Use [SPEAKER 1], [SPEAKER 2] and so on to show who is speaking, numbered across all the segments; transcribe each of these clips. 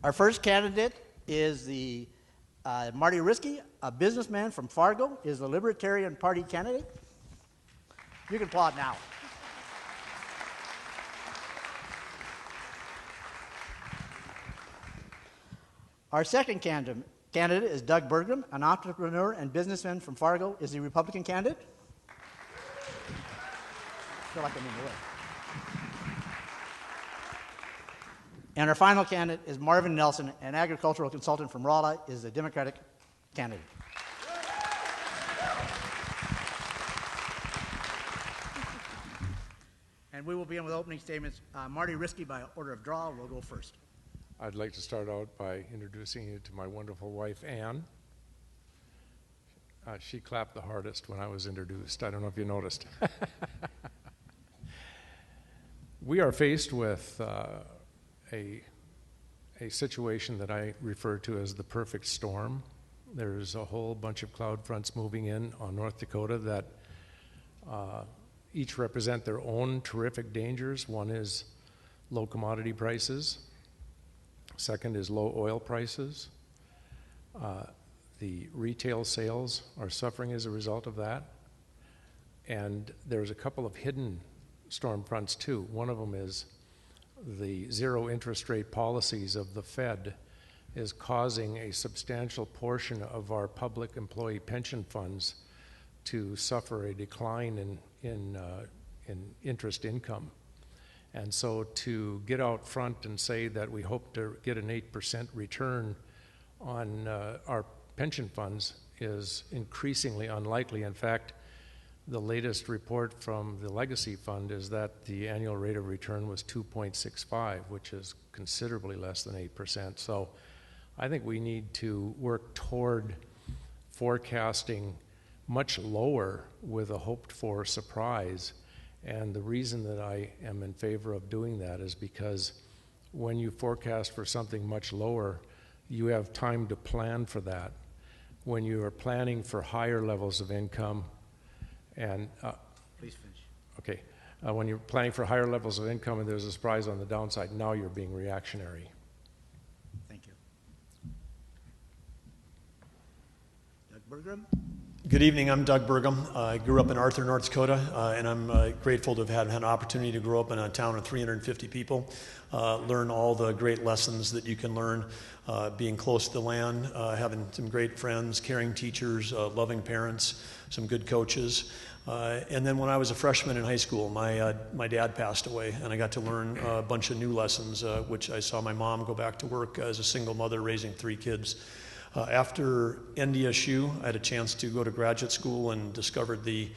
[SPEAKER 1] Our first candidate is the Marty Risky, a businessman from Fargo, is the Libertarian Party candidate. You can applaud now. Our second candidate is Doug Bergam, an entrepreneur and businessman from Fargo, is the Republican candidate. I feel like I'm in the way. And our final candidate is Marvin Nelson, an agricultural consultant from Rolla, is the Democratic candidate. And we will begin with opening statements. Marty Risky, by order of draw, will go first.
[SPEAKER 2] I'd like to start out by introducing you to my wonderful wife, Ann. She clapped the hardest when I was introduced. I don't know if you noticed. We are faced with a situation that I refer to as the perfect storm. There's a whole bunch of cloud fronts moving in on North Dakota that each represent their own terrific dangers. One is low commodity prices. Second is low oil prices. The retail sales are suffering as a result of that. And there's a couple of hidden storm fronts too. One of them is the zero interest rate policies of the Fed is causing a substantial portion of our public employee pension funds to suffer a decline in interest income. And so to get out front and say that we hope to get an 8% return on our pension funds is increasingly unlikely. In fact, the latest report from the Legacy Fund is that the annual rate of return was 2.65, which is considerably less than 8%. So I think we need to work toward forecasting much lower with a hoped-for surprise. And the reason that I am in favor of doing that is because when you forecast for something much lower, you have time to plan for that. When you are planning for higher levels of income, and
[SPEAKER 1] please finish.
[SPEAKER 2] Okay, when you're planning for higher levels of income and there's a surprise on the downside, now you're being reactionary.
[SPEAKER 1] Thank you. Doug Bergam.
[SPEAKER 3] Good evening, I'm Doug Bergam. I grew up in Arthur, North Dakota, and I'm grateful to have had an opportunity to grow up in a town of 350 people, learn all the great lessons that you can learn, being close to the land, having some great friends, caring teachers, loving parents, some good coaches. And then when I was a freshman in high school, my dad passed away, and I got to learn a bunch of new lessons, which I saw my mom go back to work as a single mother raising 3 kids. After NDSU, I had a chance to go to graduate school and discovered the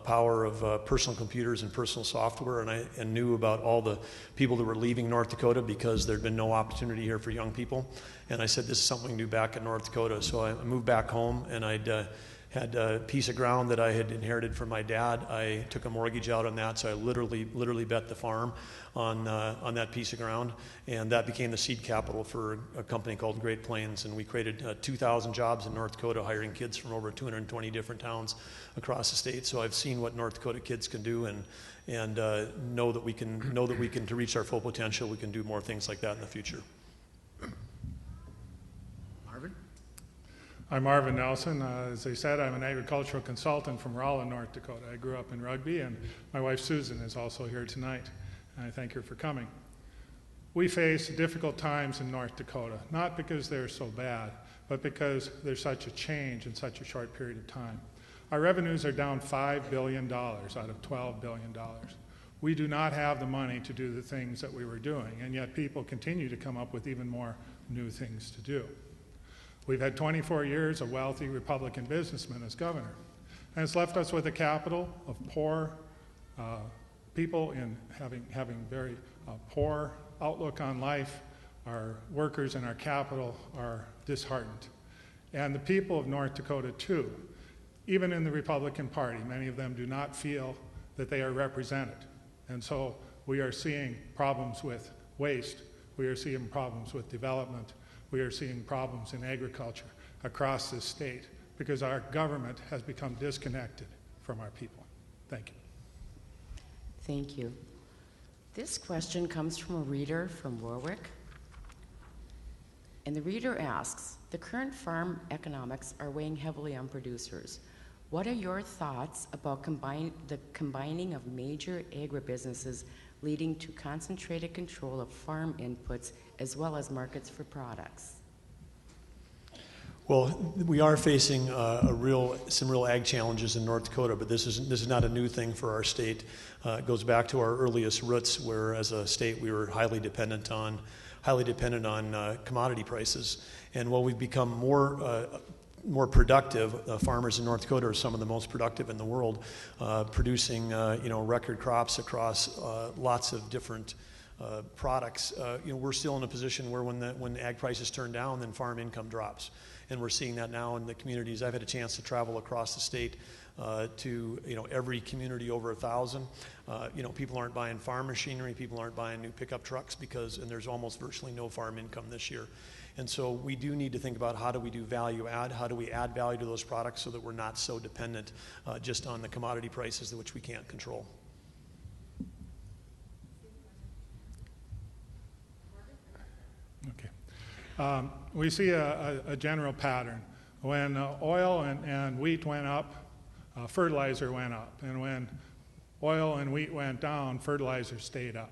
[SPEAKER 3] power of personal computers and personal software, and knew about all the people that were leaving North Dakota because there'd been no opportunity here for young people. And I said, this is something new back in North Dakota. So I moved back home, and I'd had a piece of ground that I had inherited from my dad. I took a mortgage out on that, so I literally bet the farm on that piece of ground, and that became the seed capital for a company called Great Plains, and we created 2,000 jobs in North Dakota, hiring kids from over 220 different towns across the state. So I've seen what North Dakota kids can do, and know that we can to reach our full potential, we can do more things like that in the future.
[SPEAKER 1] Marvin.
[SPEAKER 4] I'm Marvin Nelson. As I said, I'm an agricultural consultant from Rolla, North Dakota. I grew up in Rugby, and my wife Susan is also here tonight. And I thank her for coming. We face difficult times in North Dakota, not because they're so bad, but because there's such a change in such a short period of time. Our revenues are down $5 billion out of $12 billion. We do not have the money to do the things that we were doing, and yet people continue to come up with even more new things to do. We've had 24 years of wealthy Republican businessmen as governor, and it's left us with a capital of poor people in having very poor outlook on life. Our workers and our capital are disheartened. And the people of North Dakota too, even in the Republican Party, many of them do not feel that they are represented. And so we are seeing problems with waste, we are seeing problems with development, we are seeing problems in agriculture across this state because our government has become disconnected from our people. Thank you.
[SPEAKER 5] Thank you. This question comes from a reader from Warwick. And the reader asks, the current farm economics are weighing heavily on producers. What are your thoughts about the combining of major agribusinesses leading to concentrated control of farm inputs as well as markets for products?
[SPEAKER 3] Well, we are facing some real ag challenges in North Dakota, but this is not a new thing for our state. It goes back to our earliest roots, where as a state we were highly dependent on commodity prices. And while we've become more productive, farmers in North Dakota are some of the most productive in the world, producing record crops across lots of different products. We're still in a position where when ag prices turn down, then farm income drops. And we're seeing that now in the communities. I've had a chance to travel across the state to every community over 1,000. People aren't buying farm machinery, people aren't buying new pickup trucks and there's almost virtually no farm income this year. And so we do need to think about how do we do value add, how do we add value to those products so that we're not so dependent just on the commodity prices which we can't control.
[SPEAKER 4] Okay. We see a general pattern. When oil and wheat went up, fertilizer went up. And when oil and wheat went down, fertilizer stayed up.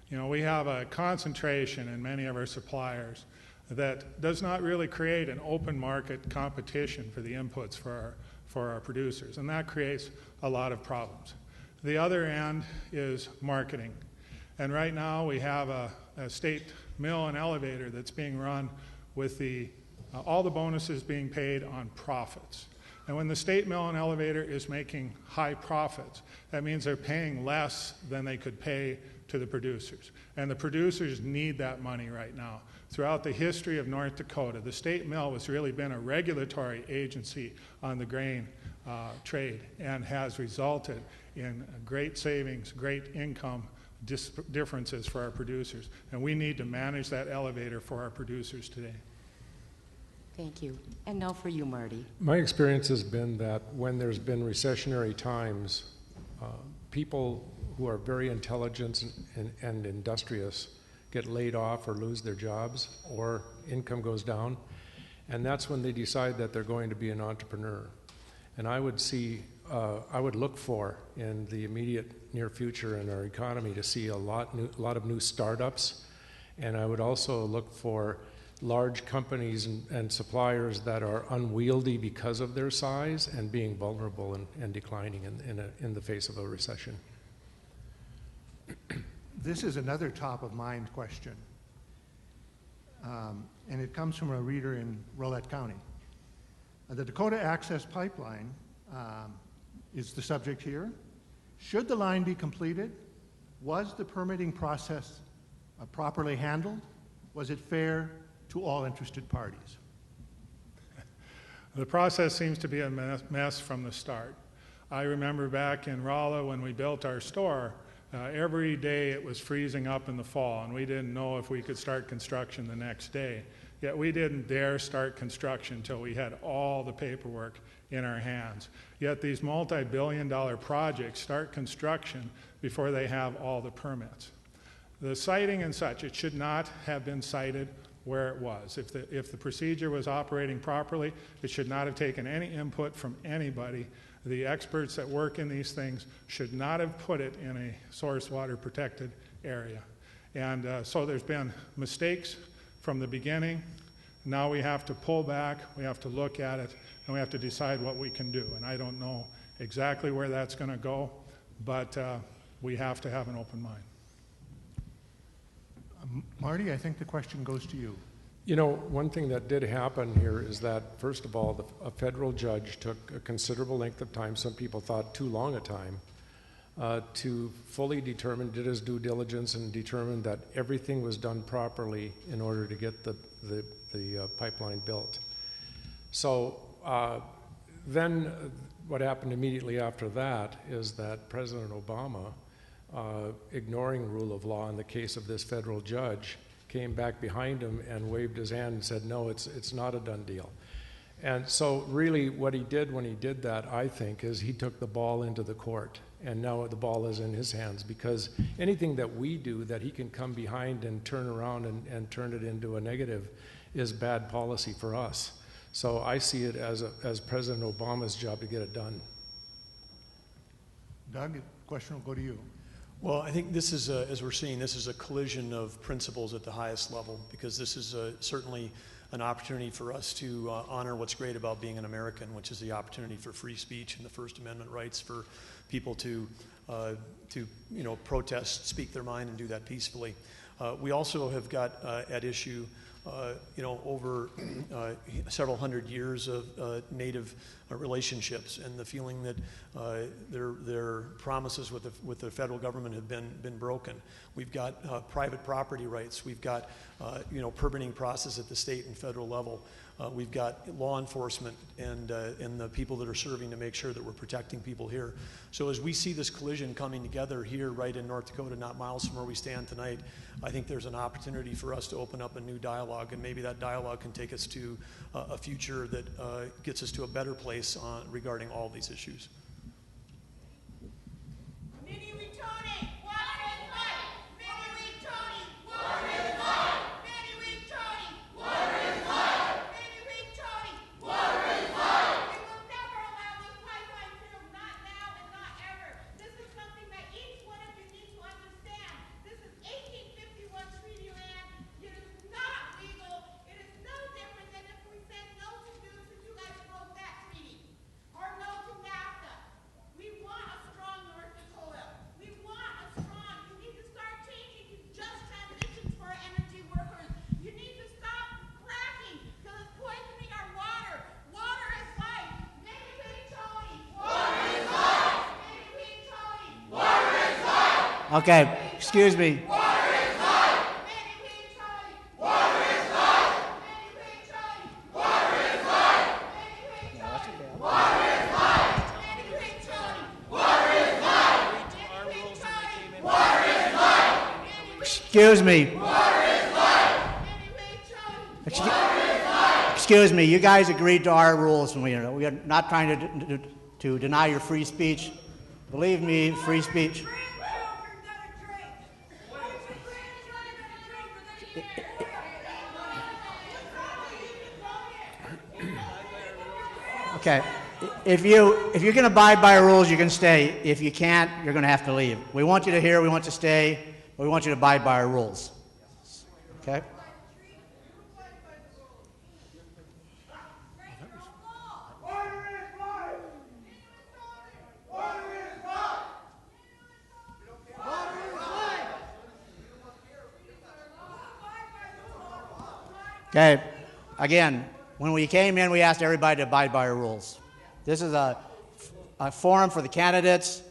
[SPEAKER 4] We have a concentration in many of our suppliers that does not really create an open market competition for the inputs for our producers. And that creates a lot of problems. The other end is marketing. And right now we have a state mill and elevator that's being run with all the bonuses being paid on profits. And when the state mill and elevator is making high profits, that means they're paying less than they could pay to the producers. And the producers need that money right now. Throughout the history of North Dakota, the state mill has really been a regulatory agency on the grain trade and has resulted in great savings, great income differences for our producers. And we need to manage that elevator for our producers today.
[SPEAKER 5] Thank you. And now for you, Marty.
[SPEAKER 2] My experience has been that when there's been recessionary times, people who are very intelligent and industrious get laid off or lose their jobs, or income goes down, and that's when they decide that they're going to be an entrepreneur. And I would look for in the immediate near future in our economy to see a lot of new startups, and I would also look for large companies and suppliers that are unwieldy because of their size and being vulnerable and declining in the face of a recession.
[SPEAKER 6] This is another top-of-mind question, and it comes from a reader in Rolette County. The Dakota Access Pipeline is the subject here. Should the line be completed? Was the permitting process properly handled? Was it fair to all interested parties?
[SPEAKER 4] The process seems to be a mess from the start. I remember back in Rolla when we built our store, every day it was freezing up in the fall, and we didn't know if we could start construction the next day. Yet we didn't dare start construction until we had all the paperwork in our hands. Yet these multi-billion-dollar projects start construction before they have all the permits. The siting and such, it should not have been sited where it was. If the procedure was operating properly, it should not have taken any input from anybody. The experts that work in these things should not have put it in a source water protected area. And so there's been mistakes from the beginning. Now we have to pull back, we have to look at it, and we have to decide what we can do. And I don't know exactly where that's going to go, but we have to have an open mind.
[SPEAKER 6] Marty, I think the question goes to you.
[SPEAKER 2] You know, one thing that did happen here is that, first of all, a federal judge took a considerable length of time, some people thought too long a time, to fully determine, did his due diligence and determined that everything was done properly in order to get the pipeline built. So then what happened immediately after that is that President Obama, ignoring rule of law in the case of this federal judge, came back behind him and waved his hand and said, no, it's not a done deal. And so really what he did when he did that, I think, is he took the ball into the court, and now the ball is in his hands, because anything that we do that he can come behind and turn around and turn it into a negative is bad policy for us. So I see it as President Obama's job to get it done.
[SPEAKER 6] Doug, the question will go to you.
[SPEAKER 3] Well, I think this is, as we're seeing, this is a collision of principles at the highest level, because this is certainly an opportunity for us to honor what's great about being an American, which is the opportunity for free speech and the First Amendment rights for people to protest, speak their mind, and do that peacefully. We also have got at issue over several hundred years of Native relationships, and the feeling that their promises with the federal government have been broken. We've got private property rights. We've got permitting process at the state and federal level. We've got law enforcement and the people that are serving to make sure that we're protecting people here. So as we see this collision coming together here right in North Dakota, not miles from where we stand tonight, I think there's an opportunity for us to open up a new dialogue, and maybe that dialogue can take us to a future that gets us to a better place regarding all these issues.
[SPEAKER 1] Okay, excuse me. Excuse me. Excuse me, you guys agreed to our rules, and we are not trying to deny your free speech. Believe me, free speech. Okay, if you can abide by our rules, you can stay. If you can't, you're going to have to leave. We want you to hear, we want you to stay, but we want you to abide by our rules. Okay? Okay, again, when we came in, we asked everybody to abide by our rules. This is a forum for the candidates.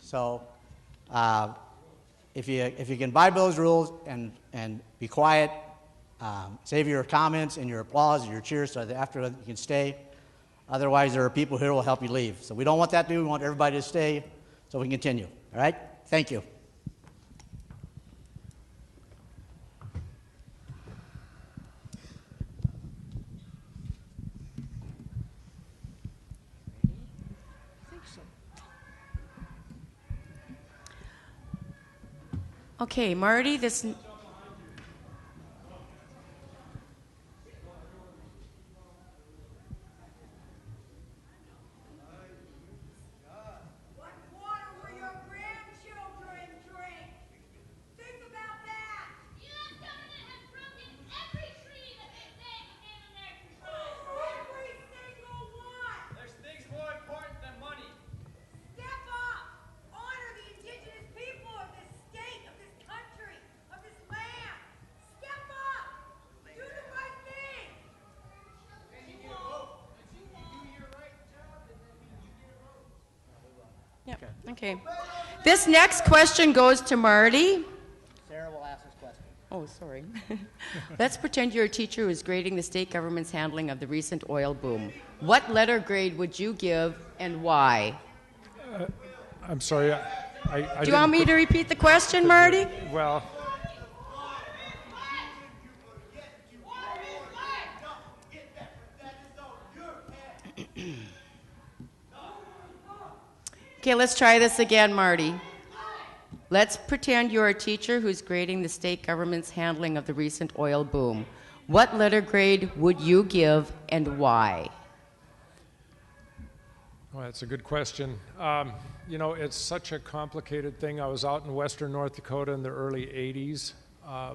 [SPEAKER 1] So if you can abide by those rules and be quiet, save your comments and your applause and your cheers so that after you can stay. Otherwise, there are people here who will help you leave. So we don't want that to do. We want everybody to stay so we can continue. All right? Thank you.
[SPEAKER 5] Okay, Marty, this... Okay. This next question goes to Marty.
[SPEAKER 1] Sarah will ask this question.
[SPEAKER 5] Oh, sorry. Let's pretend you're a teacher who's grading the state government's handling of the recent oil boom. What letter grade would you give and why?
[SPEAKER 2] I'm sorry.
[SPEAKER 5] Do you want me to repeat the question, Marty?
[SPEAKER 2] Well...
[SPEAKER 5] Okay, let's try this again, Marty. Let's pretend you're a teacher who's grading the state government's handling of the recent oil boom. What letter grade would you give and why?
[SPEAKER 2] Well, that's a good question. You know, it's such a complicated thing. I was out in western North Dakota in the early 80s,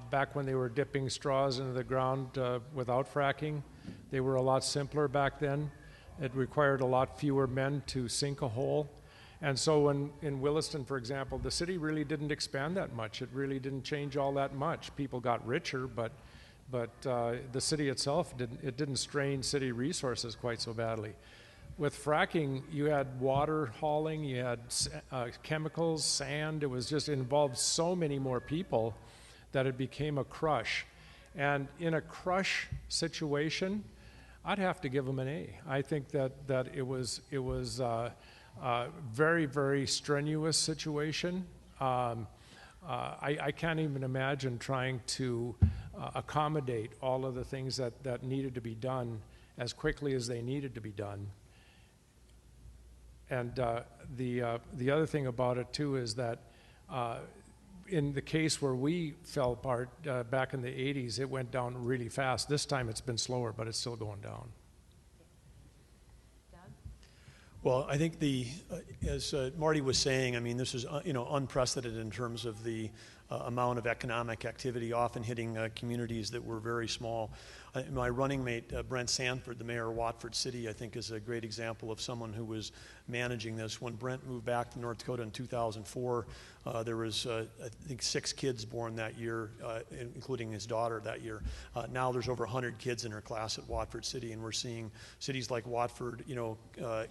[SPEAKER 2] back when they were dipping straws into the ground without fracking. They were a lot simpler back then. It required a lot fewer men to sink a hole. And so in Williston, for example, the city really didn't expand that much. It really didn't change all that much. People got richer, but the city itself didn't strain city resources quite so badly. With fracking, you had water hauling, you had chemicals, sand. It involved so many more people that it became a crush. And in a crush situation, I'd have to give them an A. I think that it was a very, very strenuous situation. I can't even imagine trying to accommodate all of the things that needed to be done as quickly as they needed to be done. And the other thing about it too is that in the case where we fell apart back in the 80s, it went down really fast. This time it's been slower, but it's still going down.
[SPEAKER 3] Well, I think as Marty was saying, I mean, this is unprecedented in terms of the amount of economic activity, often hitting communities that were very small. My running mate, Brent Sanford, the mayor of Watford City, I think is a great example of someone who was managing this. When Brent moved back to North Dakota in 2004, there was, I think, 6 kids born that year, including his daughter that year. Now there's over 100 kids in her class at Watford City, and we're seeing cities like Watford,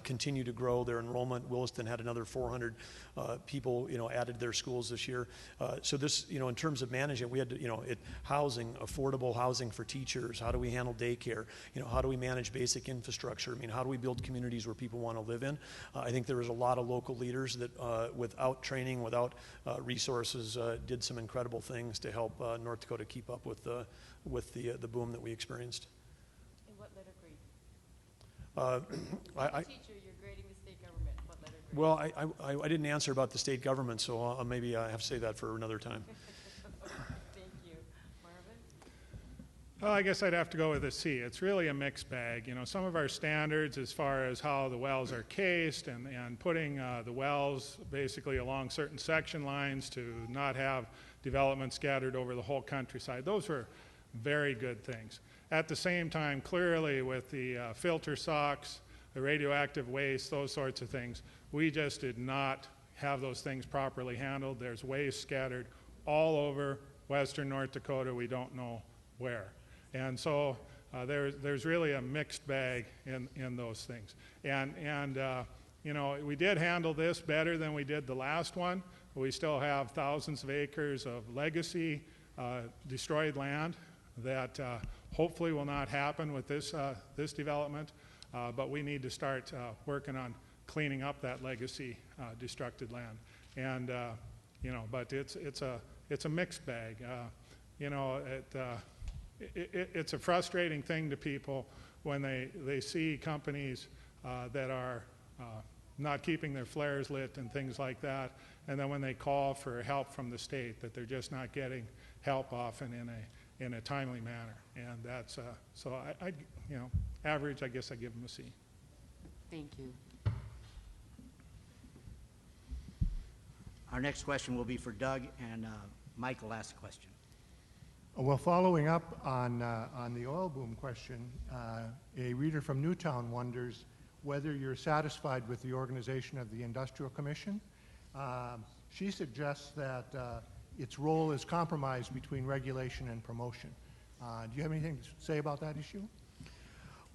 [SPEAKER 3] continue to grow their enrollment. Williston had another 400 people, added their schools this year. So this, in terms of managing, we had to, housing, affordable housing for teachers. How do we handle daycare? How do we manage basic infrastructure? I mean, how do we build communities where people want to live in? I think there was a lot of local leaders that, without training, without resources, did some incredible things to help North Dakota keep up with the boom that we experienced.
[SPEAKER 5] And what letter grade? As a teacher, you're grading the state government. What letter grade?
[SPEAKER 3] Well, I didn't answer about the state government, so maybe I have to say that for another time.
[SPEAKER 5] Thank you. Marvin?
[SPEAKER 4] Well, I guess I'd have to go with a C. It's really a mixed bag. Some of our standards as far as how the wells are cased and putting the wells basically along certain section lines to not have development scattered over the whole countryside, those were very good things. At the same time, clearly with the filter socks, the radioactive waste, those sorts of things, we just did not have those things properly handled. There's waste scattered all over western North Dakota. We don't know where. And so there's really a mixed bag in those things. And we did handle this better than we did the last one. We still have thousands of acres of legacy destroyed land that hopefully will not happen with this development. But we need to start working on cleaning up that legacy destructed land. And but it's a mixed bag. It's a frustrating thing to people when they see companies that are not keeping their flares lit and things like that, and then when they call for help from the state, that they're just not getting help often in a timely manner. And that's so I average, I guess I give them a C.
[SPEAKER 5] Thank you.
[SPEAKER 1] Our next question will be for Doug, and Mike will ask the question.
[SPEAKER 6] Well, following up on the oil boom question, a reader from Newtown wonders whether you're satisfied with the organization of the Industrial Commission. She suggests that its role is compromised between regulation and promotion. Do you have anything to say about that issue?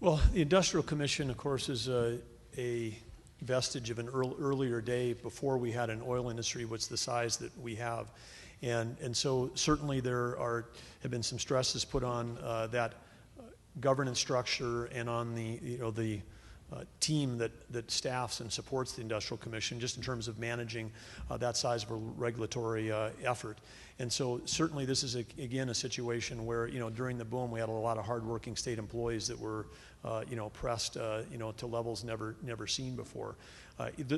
[SPEAKER 3] Well, the Industrial Commission, of course, is a vestige of an earlier day before we had an oil industry what's the size that we have. And so certainly there have been some stresses put on that governance structure and on the team that staffs and supports the Industrial Commission, just in terms of managing that size of a regulatory effort. And so certainly this is again a situation where during the boom we had a lot of hardworking state employees that were pressed, to levels never seen before.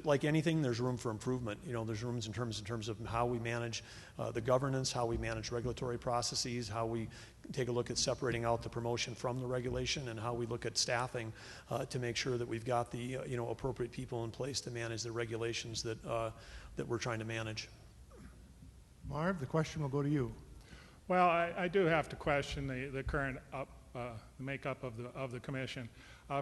[SPEAKER 3] Like anything, there's room for improvement. There's rooms in terms of how we manage the governance, how we manage regulatory processes, how we take a look at separating out the promotion from the regulation, and how we look at staffing to make sure that we've got the appropriate people in place to manage the regulations that we're trying to manage.
[SPEAKER 6] Marv, the question will go to you.
[SPEAKER 4] Well, I do have to question the current makeup of the commission.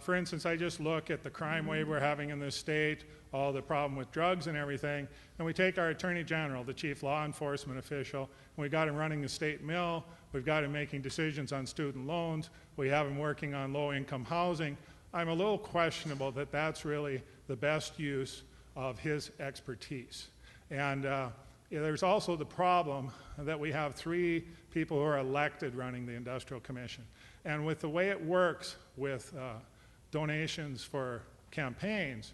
[SPEAKER 4] For instance, I just look at the crime wave we're having in this state, all the problem with drugs and everything, and we take our Attorney General, the chief law enforcement official, and we got him running the state mill, we've got him making decisions on student loans, we have him working on low-income housing. I'm a little questionable that that's really the best use of his expertise. And there's also the problem that we have 3 people who are elected running the Industrial Commission. And with the way it works with donations for campaigns,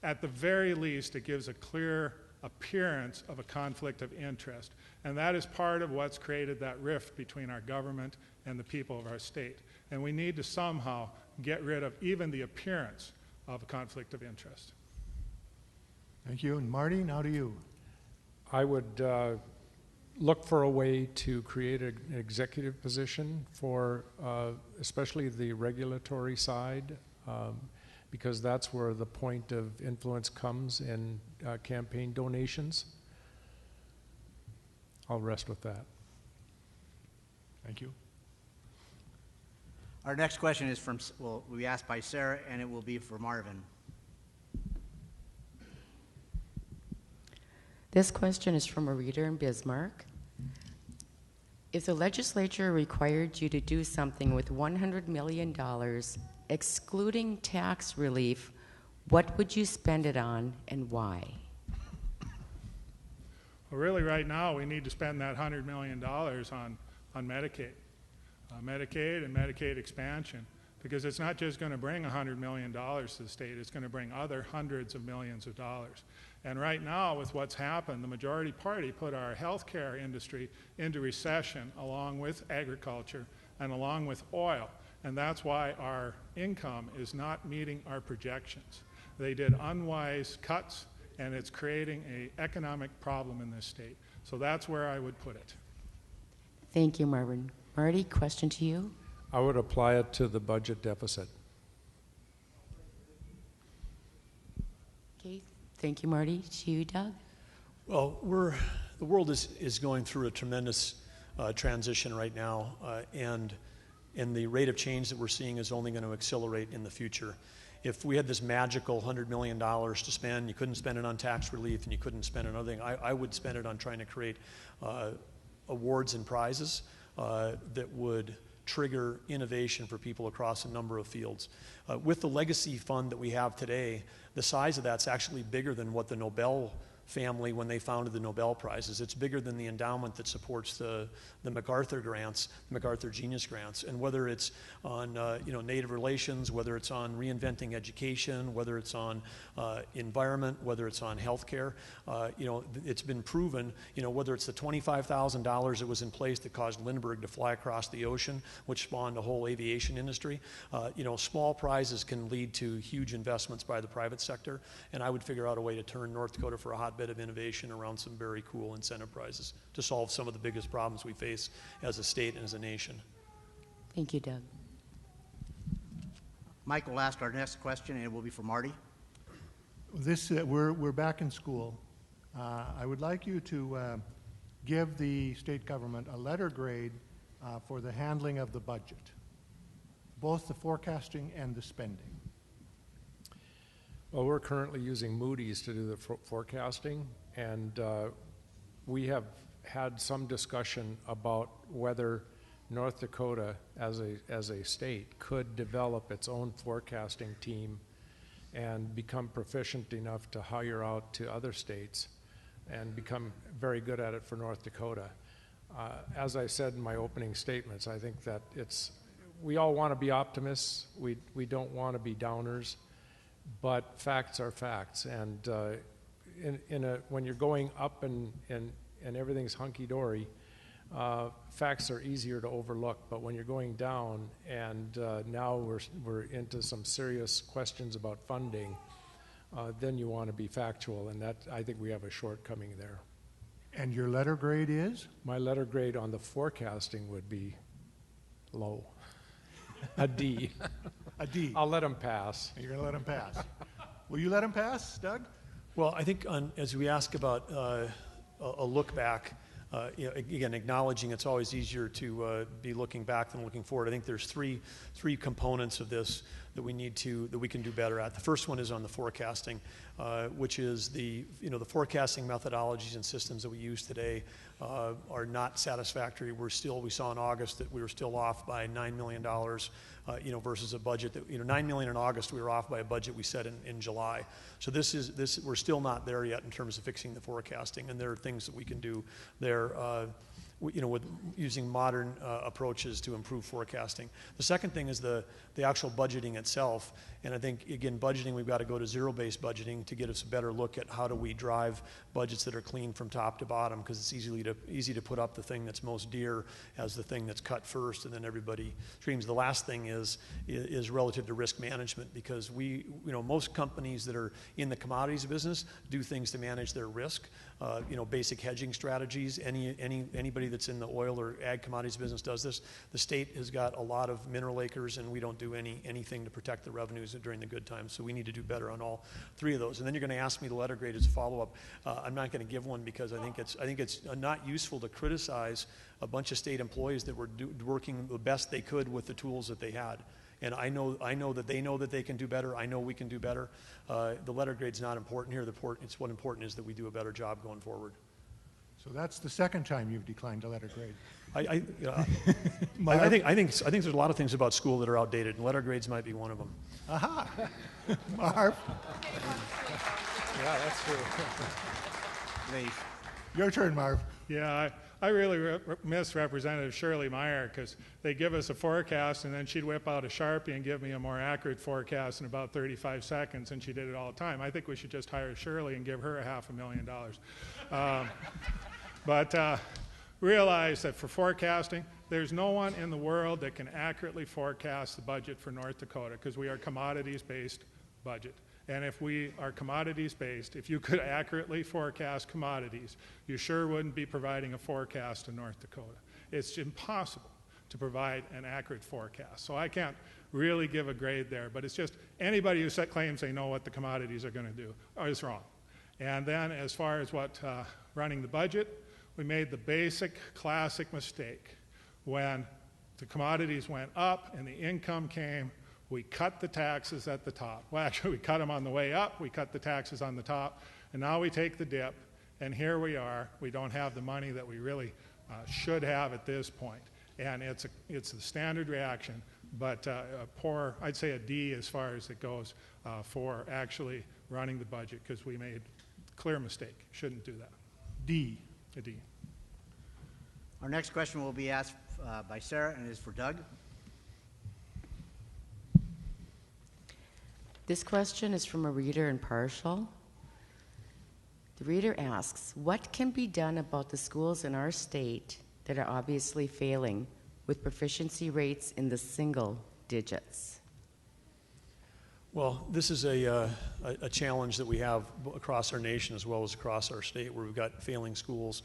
[SPEAKER 4] at the very least, it gives a clear appearance of a conflict of interest. And that is part of what's created that rift between our government and the people of our state. And we need to somehow get rid of even the appearance of a conflict of interest.
[SPEAKER 6] Thank you. And Marty, now to you.
[SPEAKER 2] I would look for a way to create an executive position for especially the regulatory side, because that's where the point of influence comes in campaign donations. I'll rest with that.
[SPEAKER 6] Thank you.
[SPEAKER 1] Our next question is will be asked by Sarah, and it will be for Marvin.
[SPEAKER 5] This question is from a reader in Bismarck. If the legislature required you to do something with $100 million, excluding tax relief, what would you spend it on and why?
[SPEAKER 4] Well, really right now we need to spend that $100 million on Medicaid. Medicaid and Medicaid expansion, because it's not just going to bring $100 million to the state, it's going to bring other hundreds of millions of dollars. And right now, with what's happened, the majority party put our healthcare industry into recession along with agriculture and along with oil. And that's why our income is not meeting our projections. They did unwise cuts, and it's creating an economic problem in this state. So that's where I would put it.
[SPEAKER 5] Thank you, Marvin. Marty, question to you.
[SPEAKER 2] I would apply it to the budget deficit.
[SPEAKER 5] Okay, thank you, Marty. To you, Doug.
[SPEAKER 3] Well, the world is going through a tremendous transition right now, and the rate of change that we're seeing is only going to accelerate in the future. If we had this magical $100 million to spend, you couldn't spend it on tax relief and you couldn't spend it on other thing, I would spend it on trying to create awards and prizes that would trigger innovation for people across a number of fields. With the legacy fund that we have today, the size of that's actually bigger than what the Nobel family, when they founded the Nobel Prizes. It's bigger than the endowment that supports the MacArthur grants, MacArthur Genius Grants. And whether it's on Native relations, whether it's on reinventing education, whether it's on environment, whether it's on healthcare, it's been proven. Whether it's the $25,000 that was in place that caused Lindbergh to fly across the ocean, which spawned a whole aviation industry. Small prizes can lead to huge investments by the private sector, and I would figure out a way to turn North Dakota for a hotbed of innovation around some very cool incentive prizes to solve some of the biggest problems we face as a state and as a nation.
[SPEAKER 5] Thank you, Doug.
[SPEAKER 1] Mike will ask our next question, and it will be for Marty.
[SPEAKER 6] We're back in school. I would like you to give the state government a letter grade for the handling of the budget, both the forecasting and the spending.
[SPEAKER 2] Well, we're currently using Moody's to do the forecasting, and we have had some discussion about whether North Dakota as a state could develop its own forecasting team and become proficient enough to hire out to other states and become very good at it for North Dakota. As I said in my opening statements, I think that we all want to be optimists. We don't want to be downers. But facts are facts, and when you're going up and everything's hunky-dory, facts are easier to overlook, but when you're going down, and now we're into some serious questions about funding, then you want to be factual, and that, I think we have a shortcoming there.
[SPEAKER 6] And your letter grade is?
[SPEAKER 2] My letter grade on the forecasting would be low. A D.
[SPEAKER 6] A D.
[SPEAKER 2] I'll let them pass.
[SPEAKER 6] You're going to let him pass. Will you let him pass, Doug?
[SPEAKER 3] Well, I think as we ask about a look back, again, acknowledging it's always easier to be looking back than looking forward. I think there's three components of this that we can do better at. The first one is on the forecasting, which is the forecasting methodologies and systems that we use today are not satisfactory. We saw in August that we were still off by $9 million, versus a budget that, $9 million in August, we were off by a budget we set in July. So we're still not there yet in terms of fixing the forecasting, and there are things that we can do there, with using modern approaches to improve forecasting. The second thing is the actual budgeting itself. And I think, again, budgeting, we've got to go to zero-based budgeting to get us a better look at how do we drive budgets that are clean from top to bottom, because it's easy to put up the thing that's most dear as the thing that's cut first, and then everybody screams. The last thing is relative to risk management, because most companies that are in the commodities business do things to manage their risk. Basic hedging strategies. Anybody that's in the oil or ag commodities business does this. The state has got a lot of mineral acres, and we don't do anything to protect the revenues during the good times. So we need to do better on all three of those. And then you're going to ask me the letter grade as a follow-up. I'm not going to give one, because I think it's not useful to criticize a bunch of state employees that were working the best they could with the tools that they had. And I know that they know that they can do better. I know we can do better. The letter grade's not important here. It's what important is that we do a better job going forward.
[SPEAKER 6] So that's the second time you've declined a letter grade.
[SPEAKER 3] I think there's a lot of things about school that are outdated, and letter grades might be one of them.
[SPEAKER 6] Aha. Marv,
[SPEAKER 2] Yeah, that's true.
[SPEAKER 6] your turn, Marv.
[SPEAKER 4] Yeah, I really miss Representative Shirley Meyer, because they give us a forecast and then she'd whip out a Sharpie and give me a more accurate forecast in about 35 seconds, and she did it all the time. I think we should just hire Shirley and give her $500,000. But realize that for forecasting, there's no one in the world that can accurately forecast the budget for North Dakota, because we are commodities-based budget. And if we are commodities-based, if you could accurately forecast commodities, you sure wouldn't be providing a forecast to North Dakota. It's impossible to provide an accurate forecast. So I can't really give a grade there, but it's just anybody who claims they know what the commodities are going to do is wrong. And then as far as running the budget, we made the basic classic mistake. When the commodities went up and the income came, we cut the taxes at the top. Well, actually, we cut them on the way up. We cut the taxes on the top. And now we take the dip, and here we are. We don't have the money that we really should have at this point. And it's the standard reaction, but I'd say a D as far as it goes for actually running the budget, because we made a clear mistake. Shouldn't do that.
[SPEAKER 6] D.
[SPEAKER 4] A D.
[SPEAKER 1] Our next question will be asked by Sarah, and is for Doug.
[SPEAKER 5] This question is from a reader in Partial. The reader asks, what can be done about the schools in our state that are obviously failing with proficiency rates in the single digits?
[SPEAKER 3] Well, this is a challenge that we have across our nation as well as across our state, where we've got failing schools.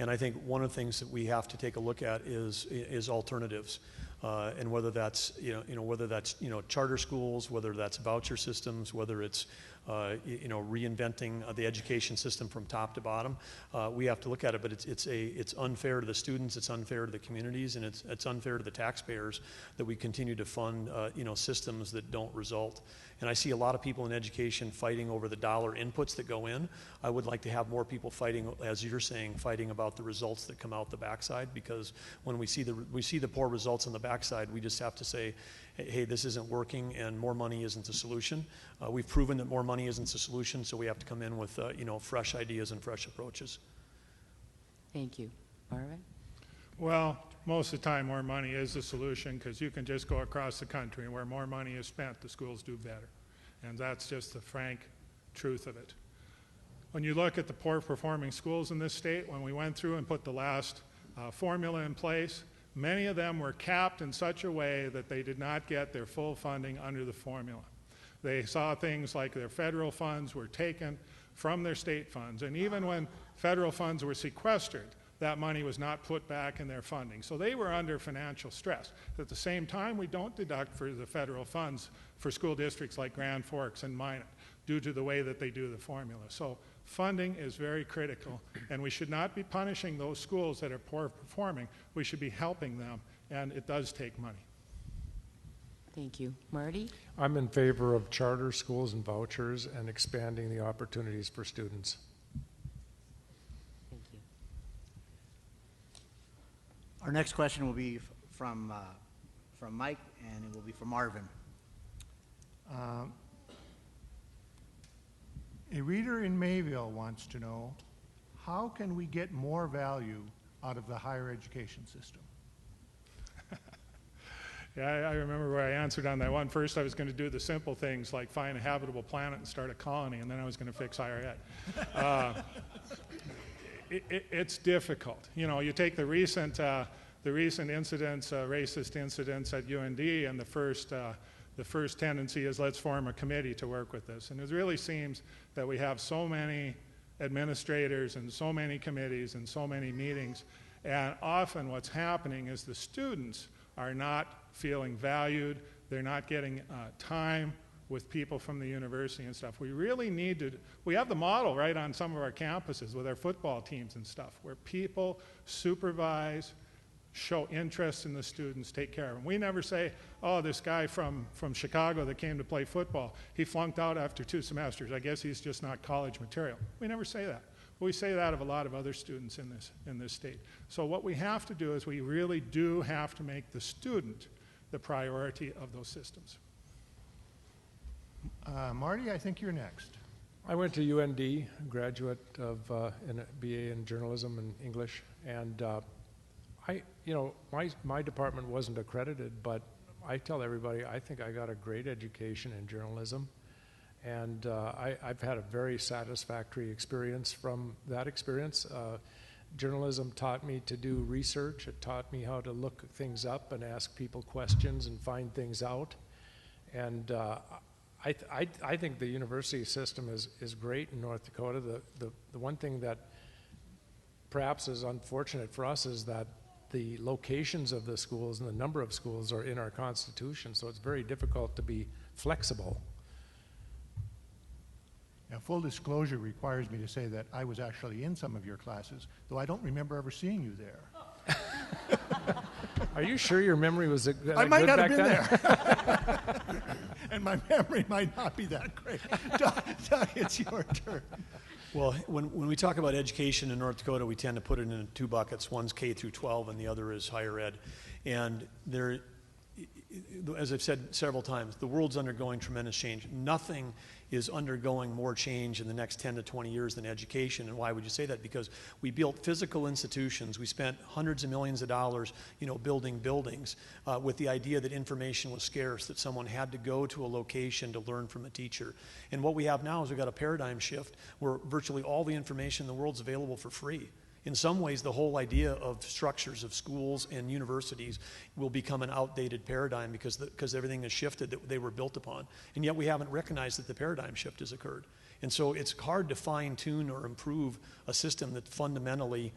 [SPEAKER 3] And I think one of the things that we have to take a look at is alternatives. And whether that's charter schools, whether that's voucher systems, whether it's reinventing the education system from top to bottom, we have to look at it. But it's unfair to the students, it's unfair to the communities, and it's unfair to the taxpayers that we continue to fund systems that don't result. And I see a lot of people in education fighting over the dollar inputs that go in. I would like to have more people fighting, as you're saying, fighting about the results that come out the backside, because when we see the poor results on the backside, we just have to say, hey, this isn't working, and more money isn't the solution. We've proven that more money isn't the solution, so we have to come in with fresh ideas and fresh approaches.
[SPEAKER 5] Thank you. Marvin?
[SPEAKER 4] Well, most of the time more money is the solution, because you can just go across the country, and where more money is spent, the schools do better. And that's just the frank truth of it. When you look at the poor performing schools in this state, when we went through and put the last formula in place. Many of them were capped in such a way that they did not get their full funding under the formula. They saw things like their federal funds were taken from their state funds, and even when federal funds were sequestered, that money was not put back in their funding. So they were under financial stress. At the same time, we don't deduct for the federal funds for school districts like Grand Forks and Minot due to the way that they do the formula. So funding is very critical, and we should not be punishing those schools that are poor performing. We should be helping them, and it does take money.
[SPEAKER 5] Thank you. Marty?
[SPEAKER 2] I'm in favor of charter schools and vouchers and expanding the opportunities for students.
[SPEAKER 5] Thank you.
[SPEAKER 1] Our next question will be from Mike, and it will be from Marvin.
[SPEAKER 6] A reader in Mayville wants to know, how can we get more value out of the higher education system?
[SPEAKER 4] Yeah, I remember where I answered on that one. First, I was going to do the simple things like find a habitable planet and start a colony, and then I was going to fix higher ed. It's difficult. You know, you take the recent incidents, racist incidents at UND, and the first tendency is let's form a committee to work with this. And it really seems that we have so many administrators and so many committees and so many meetings, and often what's happening is the students are not feeling valued. They're not getting time with people from the university and stuff. We really need to, we have the model right on some of our campuses with our football teams and stuff, where people supervise, show interest in the students, take care of them. We never say, oh, this guy from Chicago that came to play football, he flunked out after 2 semesters. I guess he's just not college material. We never say that. We say that of a lot of other students in this state. So what we have to do is we really do have to make the student the priority of those systems.
[SPEAKER 6] Marty, I think you're next.
[SPEAKER 2] I went to UND, graduate of in a BA in journalism and English, and my department wasn't accredited, but I tell everybody I think I got a great education in journalism. And I've had a very satisfactory experience from that experience. Journalism taught me to do research. It taught me how to look things up and ask people questions and find things out. And I think the university system is great in North Dakota. The one thing that perhaps is unfortunate for us is that the locations of the schools and the number of schools are in our Constitution, so it's very difficult to be flexible.
[SPEAKER 6] Now, full disclosure requires me to say that I was actually in some of your classes, though I don't remember ever seeing you there.
[SPEAKER 2] Are you sure your memory was good
[SPEAKER 6] I might not
[SPEAKER 2] back
[SPEAKER 6] have been
[SPEAKER 2] then?
[SPEAKER 6] there. And my memory might not be that great. Doug, it's your turn.
[SPEAKER 3] Well, when we talk about education in North Dakota, we tend to put it in 2 buckets. One's K through 12, and the other is higher ed. And there, as I've said several times, the world's undergoing tremendous change. Nothing is undergoing more change in the next 10 to 20 years than education. And why would you say that? Because we built physical institutions. We spent hundreds of millions of dollars, building buildings with the idea that information was scarce, that someone had to go to a location to learn from a teacher. And what we have now is we've got a paradigm shift where virtually all the information in the world's available for free. In some ways, the whole idea of structures of schools and universities will become an outdated paradigm because everything has shifted that they were built upon. And yet we haven't recognized that the paradigm shift has occurred. And so it's hard to fine-tune or improve a system that's fundamentally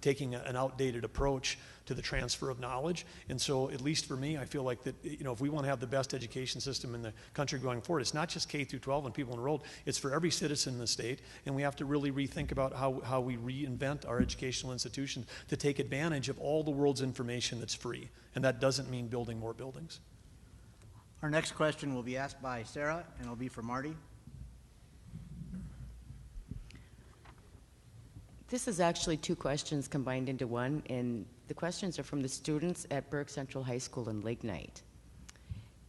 [SPEAKER 3] taking an outdated approach to the transfer of knowledge. And so, at least for me, I feel like that, if we want to have the best education system in the country going forward, it's not just K through 12 and people enrolled, it's for every citizen in the state. And we have to really rethink about how we reinvent our educational institutions to take advantage of all the world's information that's free. And that doesn't mean building more buildings.
[SPEAKER 1] Our next question will be asked by Sarah, and it'll be for Marty.
[SPEAKER 5] This is actually 2 questions combined into one, and the questions are from the students at Burke Central High School in Lignite.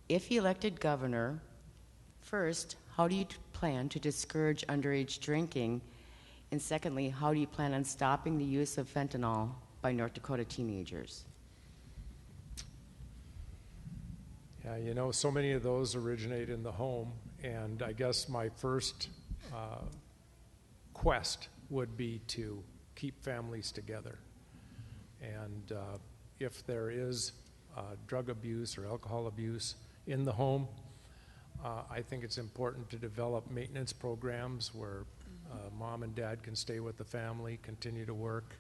[SPEAKER 5] If elected governor, first, how do you plan to discourage underage drinking? And secondly, how do you plan on stopping the use of fentanyl by North Dakota teenagers?
[SPEAKER 2] Yeah, so many of those originate in the home, and I guess my first quest would be to keep families together. And if there is drug abuse or alcohol abuse in the home, I think it's important to develop maintenance programs where mom and dad can stay with the family, continue to work,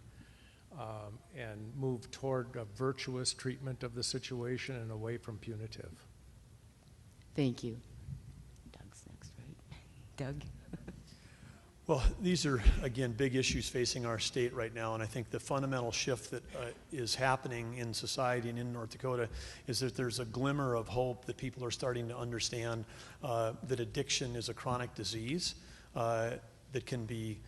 [SPEAKER 2] and move toward a virtuous treatment of the situation and away from punitive.
[SPEAKER 5] Thank you. Doug's next, right? Doug?
[SPEAKER 3] Well, these are, again, big issues facing our state right now, and I think the fundamental shift that is happening in society and in North Dakota is that there's a glimmer of hope that people are starting to understand that addiction is a chronic disease that can be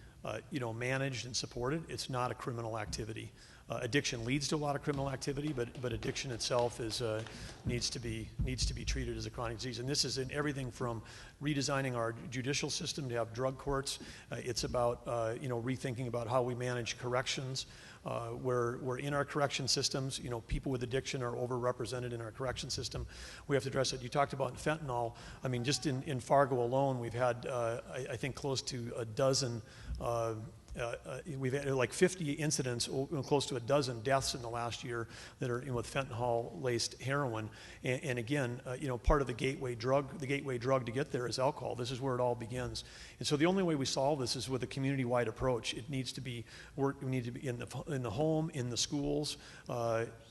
[SPEAKER 3] managed and supported. It's not a criminal activity. Addiction leads to a lot of criminal activity, but addiction itself is needs to be treated as a chronic disease. And this is in everything from redesigning our judicial system to have drug courts. It's about rethinking about how we manage corrections. Where in our correction systems, people with addiction are overrepresented in our correction system. We have to address it. You talked about fentanyl. I mean, just in Fargo alone, we've had, I think, close to a dozen. We've had like 50 incidents, close to a dozen deaths in the last year that are with fentanyl-laced heroin. And again, part of the gateway drug to get there is alcohol. This is where it all begins. And so the only way we solve this is with a community-wide approach. It needs to be we need to be in the home, in the schools,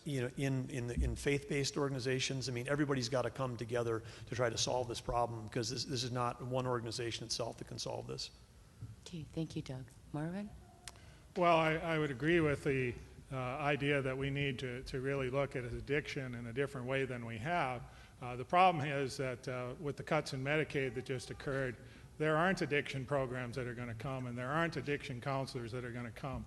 [SPEAKER 3] in faith-based organizations. I mean, everybody's got to come together to try to solve this problem, because this is not one organization itself that can solve this.
[SPEAKER 5] Okay, thank you, Doug. Marvin?
[SPEAKER 4] Well, I would agree with the idea that we need to really look at addiction in a different way than we have. The problem is that with the cuts in Medicaid that just occurred, there aren't addiction programs that are going to come, and there aren't addiction counselors that are going to come.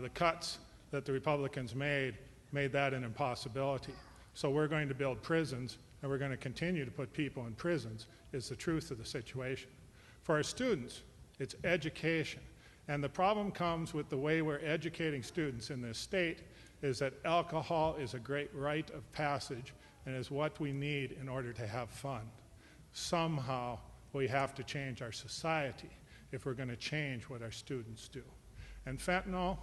[SPEAKER 4] The cuts that the Republicans made that an impossibility. So we're going to build prisons, and we're going to continue to put people in prisons, is the truth of the situation. For our students, it's education. And the problem comes with the way we're educating students in this state is that alcohol is a great rite of passage and is what we need in order to have fun. Somehow we have to change our society if we're going to change what our students do. And fentanyl,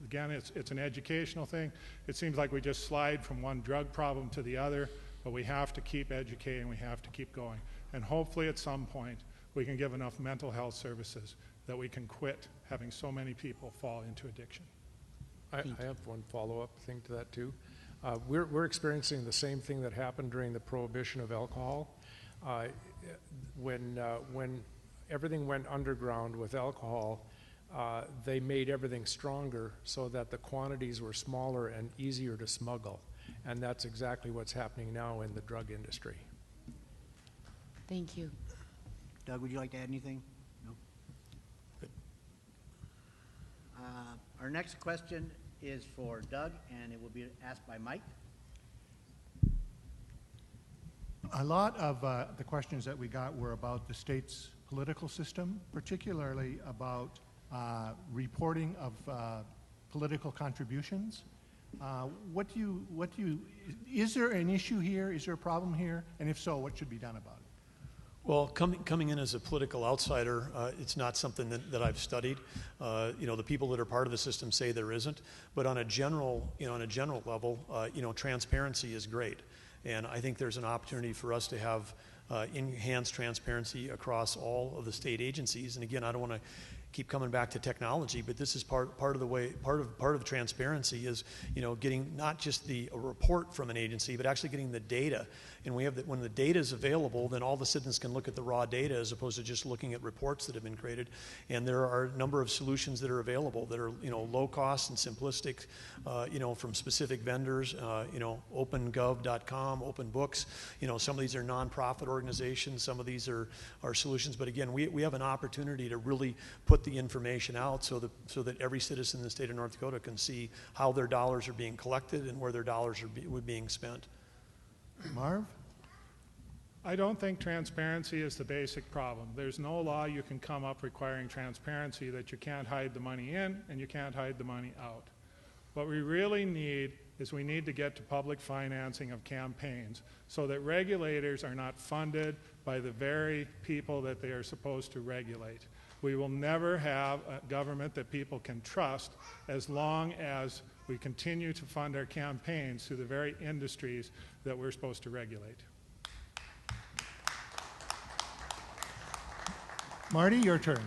[SPEAKER 4] again, it's an educational thing. It seems like we just slide from one drug problem to the other, but we have to keep educating, we have to keep going. And hopefully at some point we can give enough mental health services that we can quit having so many people fall into addiction.
[SPEAKER 2] I have one follow-up thing to that too. We're experiencing the same thing that happened during the prohibition of alcohol. When everything went underground with alcohol, they made everything stronger so that the quantities were smaller and easier to smuggle. And that's exactly what's happening now in the drug industry.
[SPEAKER 5] Thank you.
[SPEAKER 1] Doug, would you like to add anything? No? Good. Our next question is for Doug, and it will be asked by Mike.
[SPEAKER 6] A lot of the questions that we got were about the state's political system, particularly about reporting of political contributions. Is there an issue here? Is there a problem here? And if so, what should be done about it?
[SPEAKER 3] Well, coming in as a political outsider, it's not something that I've studied. The people that are part of the system say there isn't, but on a general level, transparency is great, and I think there's an opportunity for us to have enhanced transparency across all of the state agencies. And again, I don't want to keep coming back to technology, but this is part of the way, part of transparency is, getting not just a report from an agency, but actually getting the data. And when the data is available, then all the citizens can look at the raw data as opposed to just looking at reports that have been created. And there are a number of solutions that are available that are, low cost and simplistic, from specific vendors, opengov.com, open books. Some of these are nonprofit organizations, some of these are solutions. But again, we have an opportunity to really put the information out so that every citizen in the state of North Dakota can see how their dollars are being collected and where their dollars are being spent.
[SPEAKER 6] Marv?
[SPEAKER 4] I don't think transparency is the basic problem. There's no law you can come up requiring transparency that you can't hide the money in and you can't hide the money out. What we really need is we need to get to public financing of campaigns so that regulators are not funded by the very people that they are supposed to regulate. We will never have a government that people can trust as long as we continue to fund our campaigns through the very industries that we're supposed to regulate.
[SPEAKER 6] Marty, your turn.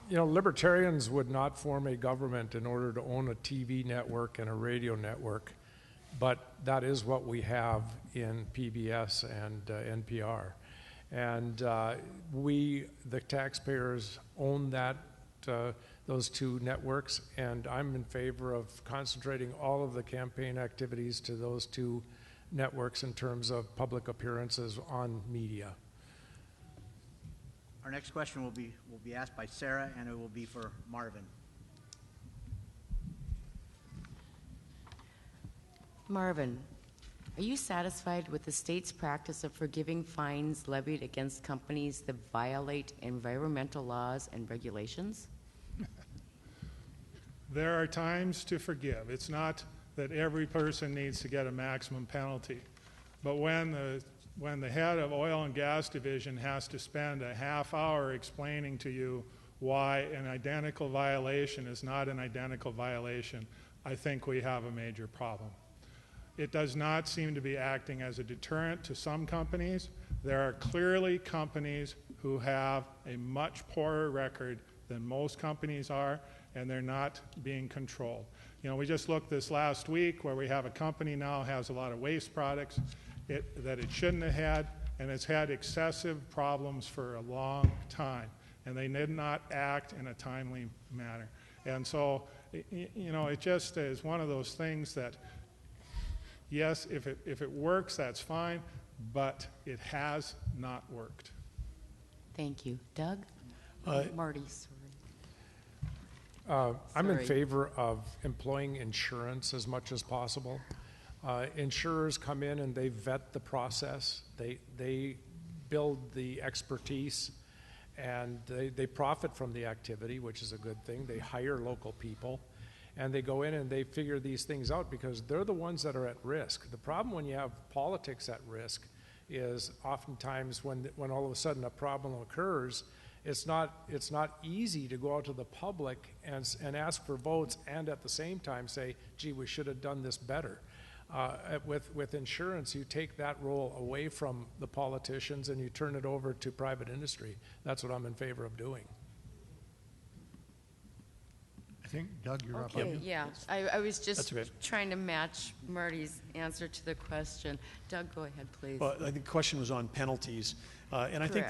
[SPEAKER 2] You know, libertarians would not form a government in order to own a TV network and a radio network, but that is what we have in PBS and NPR. And we, the taxpayers, own that, those two networks, and I'm in favor of concentrating all of the campaign activities to those two networks in terms of public appearances on media.
[SPEAKER 1] Our next question will be asked by Sarah, and it will be for Marvin.
[SPEAKER 5] Marvin, are you satisfied with the state's practice of forgiving fines levied against companies that violate environmental laws and regulations?
[SPEAKER 4] There are times to forgive. It's not that every person needs to get a maximum penalty. But when the head of oil and gas division has to spend a half hour explaining to you why an identical violation is not an identical violation, I think we have a major problem. It does not seem to be acting as a deterrent to some companies. There are clearly companies who have a much poorer record than most companies are, and they're not being controlled. You know, we just looked this last week where we have a company now has a lot of waste products that it shouldn't have had, and it's had excessive problems for a long time, and they did not act in a timely manner. And so, you know, it just is one of those things that, yes, if it works, that's fine, but it has not worked.
[SPEAKER 5] Thank you. Doug? Marty, sorry.
[SPEAKER 2] I'm in
[SPEAKER 5] Sorry.
[SPEAKER 2] favor of employing insurance as much as possible. Insurers come in and they vet the process. They build the expertise, and they profit from the activity, which is a good thing. They hire local people, and they go in and they figure these things out because they're the ones that are at risk. The problem when you have politics at risk is oftentimes when all of a sudden a problem occurs, it's not easy to go out to the public and ask for votes and at the same time say, gee, we should have done this better. With insurance, you take that role away from the politicians and you turn it over to private industry. That's what I'm in favor of doing.
[SPEAKER 6] I think, Doug, you're up.
[SPEAKER 5] Okay, yeah. I was just
[SPEAKER 3] okay.
[SPEAKER 5] trying to match Marty's answer to the question. Doug, go ahead, please.
[SPEAKER 3] Well, I think the question was on penalties, and I think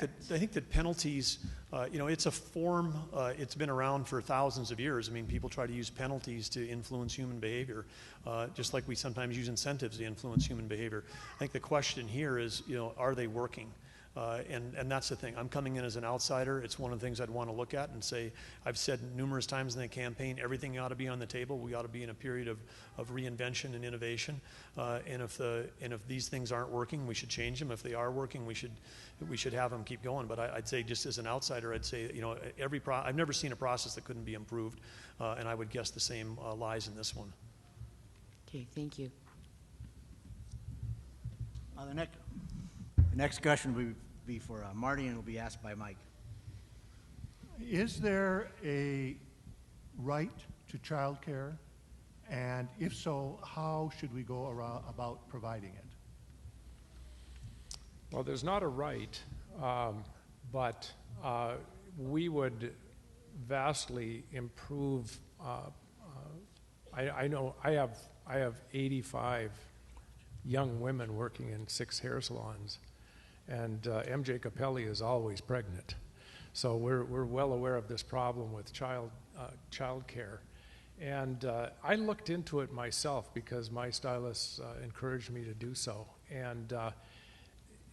[SPEAKER 3] that penalties, you know, it's a form. It's been around for thousands of years. I mean, people try to use penalties to influence human behavior, just like we sometimes use incentives to influence human behavior. I think the question here is, you know, are they working? And that's the thing. I'm coming in as an outsider. It's one of the things I'd want to look at and say, I've said numerous times in the campaign, everything ought to be on the table. We ought to be in a period of reinvention and innovation. And if these things aren't working, we should change them. If they are working, we should have them keep going. But I'd say, just as an outsider, I'd say, you know, I've never seen a process that couldn't be improved, and I would guess the same lies in this one.
[SPEAKER 5] Okay, thank you.
[SPEAKER 1] The next question will be for Marty, and will be asked by Mike.
[SPEAKER 6] Is there a right to childcare? And if so, how should we go about providing it?
[SPEAKER 2] Well, there's not a right, but we would vastly improve. I know I have 85 young women working in 6 hair salons, and MJ Capelli is always pregnant. So we're well aware of this problem with child care. And I looked into it myself because my stylist encouraged me to do so. And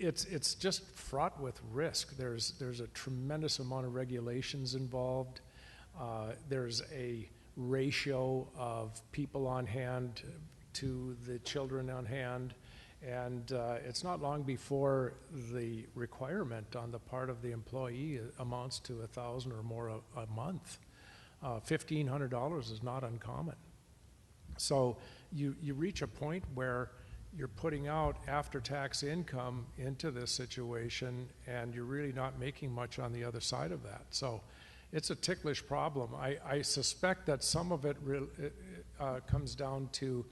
[SPEAKER 2] it's just fraught with risk. There's a tremendous amount of regulations involved. There's a ratio of people on hand to the children on hand. And it's not long before the requirement on the part of the employee amounts to $1,000 or more a month. $1,500 is not uncommon. So you reach a point where you're putting out after-tax income into this situation, and you're really not making much on the other side of that. So it's a ticklish problem. I suspect that some of it comes down to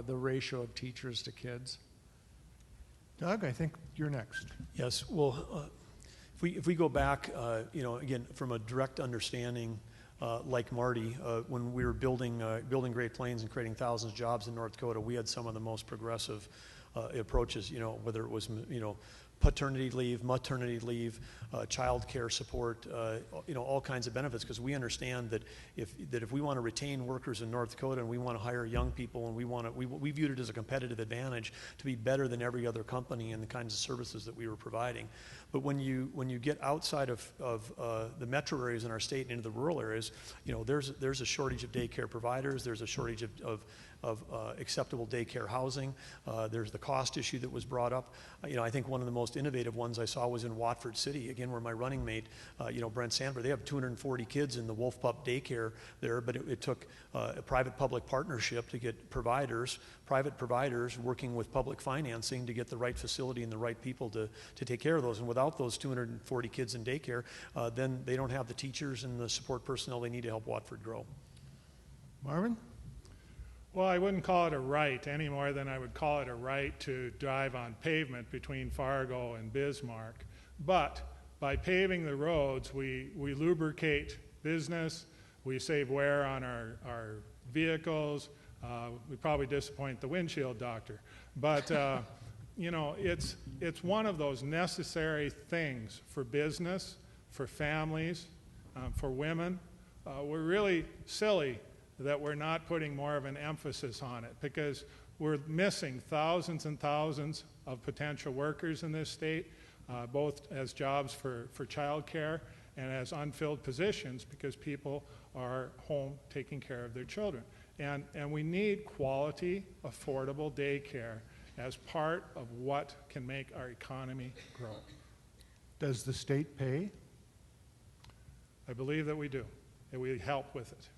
[SPEAKER 2] the ratio of teachers to kids.
[SPEAKER 6] Doug, I think you're next.
[SPEAKER 3] Yes, well, if we go back, again, from a direct understanding, like Marty, when we were building Great Plains and creating thousands of jobs in North Dakota, we had some of the most progressive approaches, whether it was, paternity leave, maternity leave, child care support, all kinds of benefits, because we understand that if we want to retain workers in North Dakota and we want to hire young people, and we viewed it as a competitive advantage to be better than every other company in the kinds of services that we were providing. But when you get outside of the metro areas in our state and into the rural areas, there's a shortage of daycare providers. There's a shortage of acceptable daycare housing. There's the cost issue that was brought up. I think one of the most innovative ones I saw was in Watford City, again, where my running mate, Brent Sandberg, they have 240 kids in the Wolf Pup daycare there, but it took a private-public partnership to get private providers working with public financing to get the right facility and the right people to take care of those. And without those 240 kids in daycare, then they don't have the teachers and the support personnel they need to help Watford grow.
[SPEAKER 6] Marvin?
[SPEAKER 4] Well, I wouldn't call it a right any more than I would call it a right to drive on pavement between Fargo and Bismarck. But by paving the roads, we lubricate business, we save wear on our vehicles, we probably disappoint the windshield doctor. But, it's one of those necessary things for business, for families, for women. We're really silly that we're not putting more of an emphasis on it, because we're missing thousands and thousands of potential workers in this state, both as jobs for childcare and as unfilled positions, because people are home taking care of their children. And we need quality, affordable daycare as part of what can make our economy grow.
[SPEAKER 6] Does the state pay?
[SPEAKER 4] I believe that we do, and we help with it.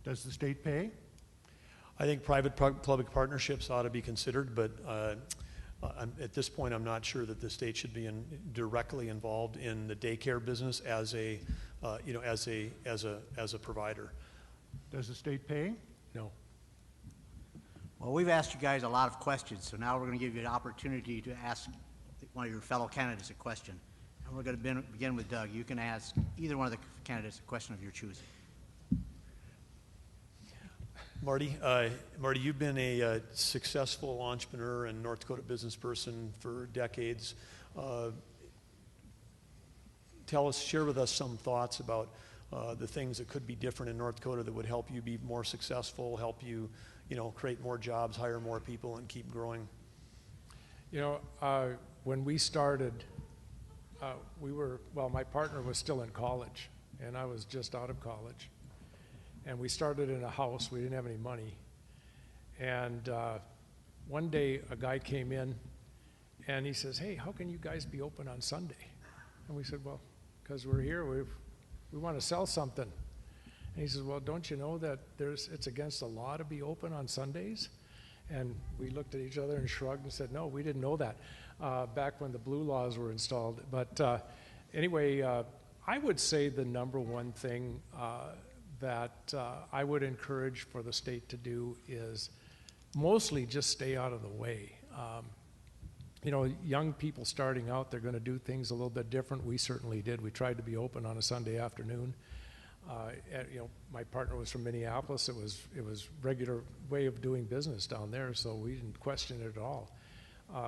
[SPEAKER 6] Does the state pay?
[SPEAKER 3] I think private-public partnerships ought to be considered, but at this point, I'm not sure that the state should be directly involved in the daycare business as a provider.
[SPEAKER 6] Does the state pay?
[SPEAKER 2] No.
[SPEAKER 1] Well, we've asked you guys a lot of questions, so now we're going to give you an opportunity to ask one of your fellow candidates a question. And we're going to begin with Doug. You can ask either one of the candidates a question of your choosing.
[SPEAKER 3] Marty, you've been a successful entrepreneur and North Dakota business person for decades. Share with us some thoughts about the things that could be different in North Dakota that would help you be more successful, help you, create more jobs, hire more people, and keep growing.
[SPEAKER 2] When we started, my partner was still in college, and I was just out of college. And we started in a house. We didn't have any money. And one day a guy came in and he says, "Hey, how can you guys be open on Sunday?" And we said, "Well, because we're here, we want to sell something." And he says, "Well, don't you know that it's against the law to be open on Sundays?" And we looked at each other and shrugged and said, "No, we didn't know that," back when the blue laws were installed. But anyway, I would say the number one thing that I would encourage for the state to do is mostly just stay out of the way. Young people starting out, they're going to do things a little bit different. We certainly did. We tried to be open on a Sunday afternoon. My partner was from Minneapolis. It was regular way of doing business down there, so we didn't question it at all.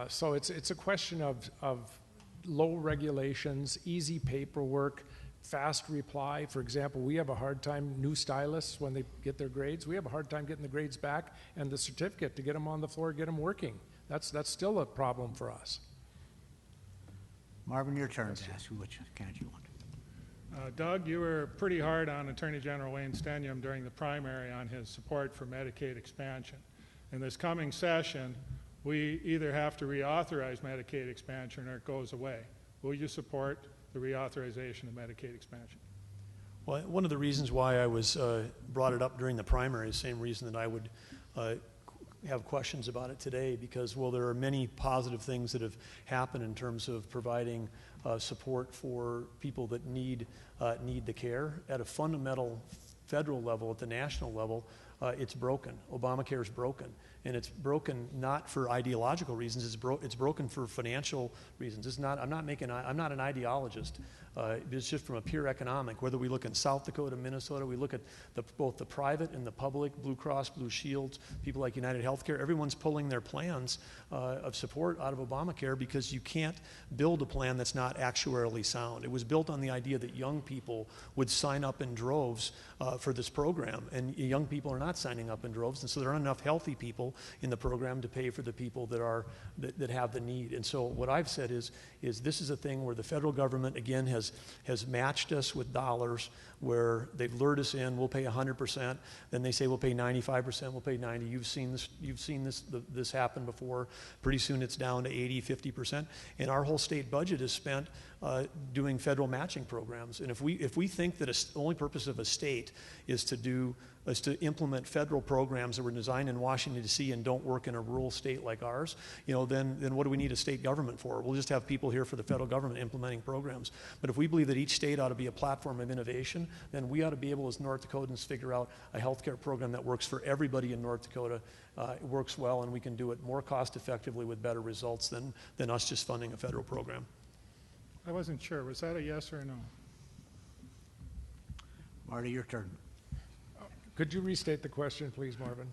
[SPEAKER 2] So it's a question of low regulations, easy paperwork, fast reply. For example, we have a hard time, new stylists, when they get their grades, we have a hard time getting the grades back and the certificate to get them on the floor, get them working. That's still a problem for us.
[SPEAKER 1] Marvin, your turn to ask which candidate you want.
[SPEAKER 4] Doug, you were pretty hard on Attorney General Wayne Stenium during the primary on his support for Medicaid expansion. In this coming session, we either have to reauthorize Medicaid expansion or it goes away. Will you support the reauthorization of Medicaid expansion?
[SPEAKER 3] Well, one of the reasons why I was brought it up during the primary is the same reason that I would have questions about it today, because, well, there are many positive things that have happened in terms of providing support for people that need the care. At a fundamental federal level, at the national level, it's broken. Obamacare is broken. And it's broken not for ideological reasons, it's broken for financial reasons. I'm not an ideologist. It's just from a pure economic. Whether we look in South Dakota, Minnesota, we look at both the private and the public, Blue Cross, Blue Shields, people like United Healthcare, everyone's pulling their plans of support out of Obamacare because you can't build a plan that's not actuarially sound. It was built on the idea that young people would sign up in droves for this program, and young people are not signing up in droves, and so there aren't enough healthy people in the program to pay for the people that have the need. And so what I've said is this is a thing where the federal government again has matched us with dollars, where they've lured us in. We'll pay 100%, then they say we'll pay 95%, we'll pay 90%. You've seen this happen before. Pretty soon it's down to 80%, 50%, and our whole state budget is spent doing federal matching programs. And if we think that the only purpose of a state is to implement federal programs that were designed in Washington, D.C. and don't work in a rural state like ours, then what do we need a state government for? We'll just have people here for the federal government implementing programs. But if we believe that each state ought to be a platform of innovation, then we ought to be able as North Dakotans figure out a healthcare program that works for everybody in North Dakota. It works well, and we can do it more cost effectively with better results than us just funding a federal program.
[SPEAKER 4] I wasn't sure. Was that a yes or a no?
[SPEAKER 1] Marty, your turn.
[SPEAKER 2] Could you restate the question, please, Marvin?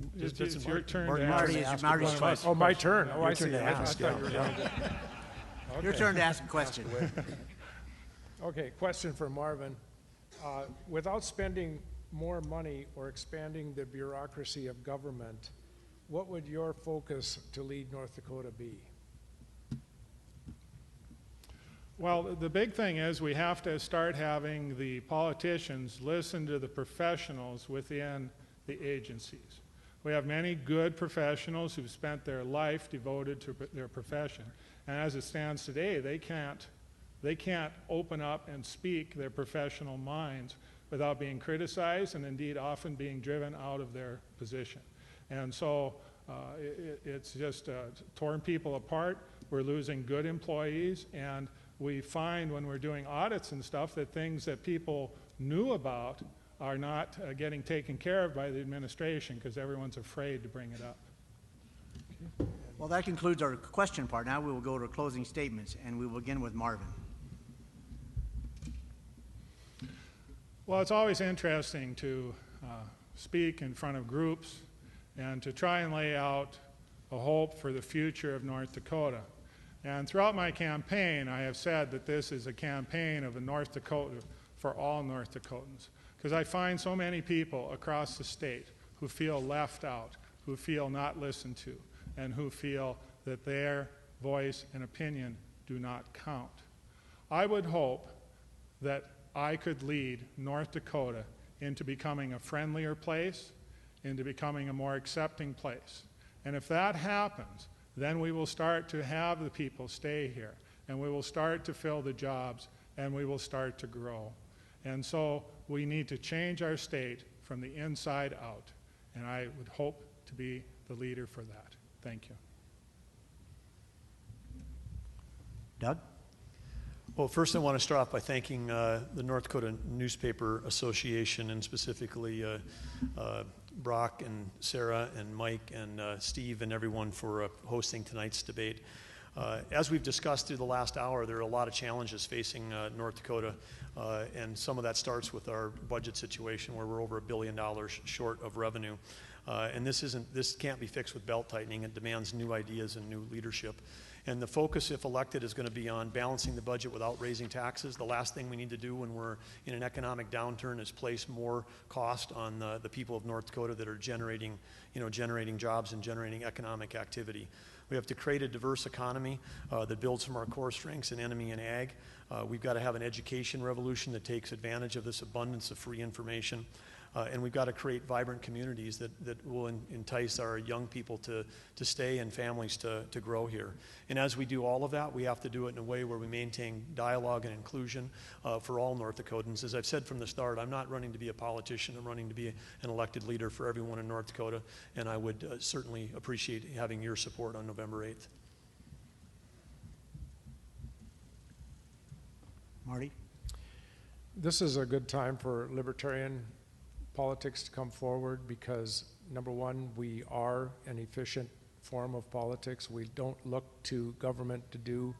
[SPEAKER 4] It's your turn to
[SPEAKER 1] Marty's
[SPEAKER 4] ask.
[SPEAKER 1] question.
[SPEAKER 2] Oh, my turn. Oh,
[SPEAKER 3] Your
[SPEAKER 2] I
[SPEAKER 3] turn
[SPEAKER 2] see.
[SPEAKER 3] to ask,
[SPEAKER 2] I thought you were done.
[SPEAKER 1] Your turn to ask a question.
[SPEAKER 2] Okay, question for Marvin. Without spending more money or expanding the bureaucracy of government, what would your focus to lead North Dakota be?
[SPEAKER 4] Well, the big thing is we have to start having the politicians listen to the professionals within the agencies. We have many good professionals who've spent their life devoted to their profession. And as it stands today, they can't open up and speak their professional minds without being criticized and indeed often being driven out of their position. And so it's just torn people apart. We're losing good employees, and we find when we're doing audits and stuff that things that people knew about are not getting taken care of by the administration because everyone's afraid to bring it up.
[SPEAKER 1] Well, that concludes our question part. Now we will go to closing statements, and we will begin with Marvin.
[SPEAKER 4] Well, it's always interesting to speak in front of groups and to try and lay out a hope for the future of North Dakota. And throughout my campaign, I have said that this is a campaign of a North Dakota for all North Dakotans. Because I find so many people across the state who feel left out, who feel not listened to, and who feel that their voice and opinion do not count. I would hope that I could lead North Dakota into becoming a friendlier place, into becoming a more accepting place. And if that happens, then we will start to have the people stay here, and we will start to fill the jobs, and we will start to grow. And so we need to change our state from the inside out, and I would hope to be the leader for that. Thank you.
[SPEAKER 1] Doug?
[SPEAKER 3] Well, first I want to start off by thanking the North Dakota Newspaper Association, and specifically Brock and Sarah and Mike and Steve and everyone for hosting tonight's debate. As we've discussed through the last hour, there are a lot of challenges facing North Dakota, and some of that starts with our budget situation where we're over $1 billion short of revenue. And this can't be fixed with belt tightening. It demands new ideas and new leadership. And the focus, if elected, is going to be on balancing the budget without raising taxes. The last thing we need to do when we're in an economic downturn is place more cost on the people of North Dakota that are generating jobs and generating economic activity. We have to create a diverse economy that builds from our core strengths in enemy and ag. We've got to have an education revolution that takes advantage of this abundance of free information. And we've got to create vibrant communities that will entice our young people to stay and families to grow here. And as we do all of that, we have to do it in a way where we maintain dialogue and inclusion for all North Dakotans. As I've said from the start, I'm not running to be a politician. I'm running to be an elected leader for everyone in North Dakota, and I would certainly appreciate having your support on November 8th.
[SPEAKER 1] Marty?
[SPEAKER 2] This is a good time for libertarian politics to come forward because, number one, we are an efficient form of politics. We don't look to government to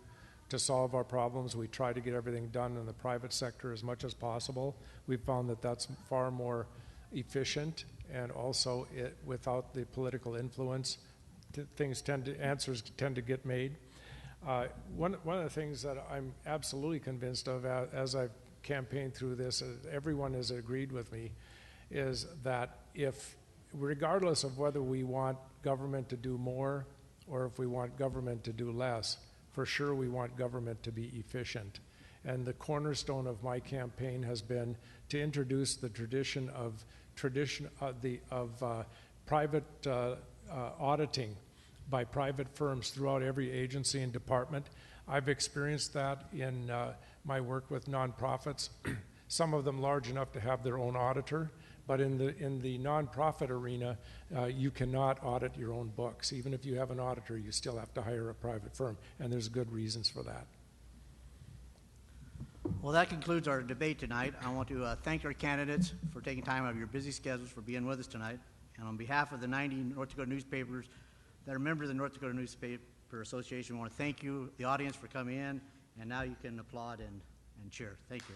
[SPEAKER 2] solve our problems. We try to get everything done in the private sector as much as possible. We've found that that's far more efficient, and also without the political influence, answers tend to get made. One of the things that I'm absolutely convinced of as I've campaigned through this, everyone has agreed with me, is that regardless of whether we want government to do more or if we want government to do less, for sure we want government to be efficient. And the cornerstone of my campaign has been to introduce the tradition of private auditing by private firms throughout every agency and department. I've experienced that in my work with nonprofits, some of them large enough to have their own auditor, but in the nonprofit arena, you cannot audit your own books. Even if you have an auditor, you still have to hire a private firm, and there's good reasons for that.
[SPEAKER 1] Well, that concludes our debate tonight. I want to thank our candidates for taking time out of your busy schedules for being with us tonight. And on behalf of the 90 North Dakota newspapers that are members of the North Dakota Newspaper Association, I want to thank you, the audience, for coming in. And now you can applaud and cheer. Thank you.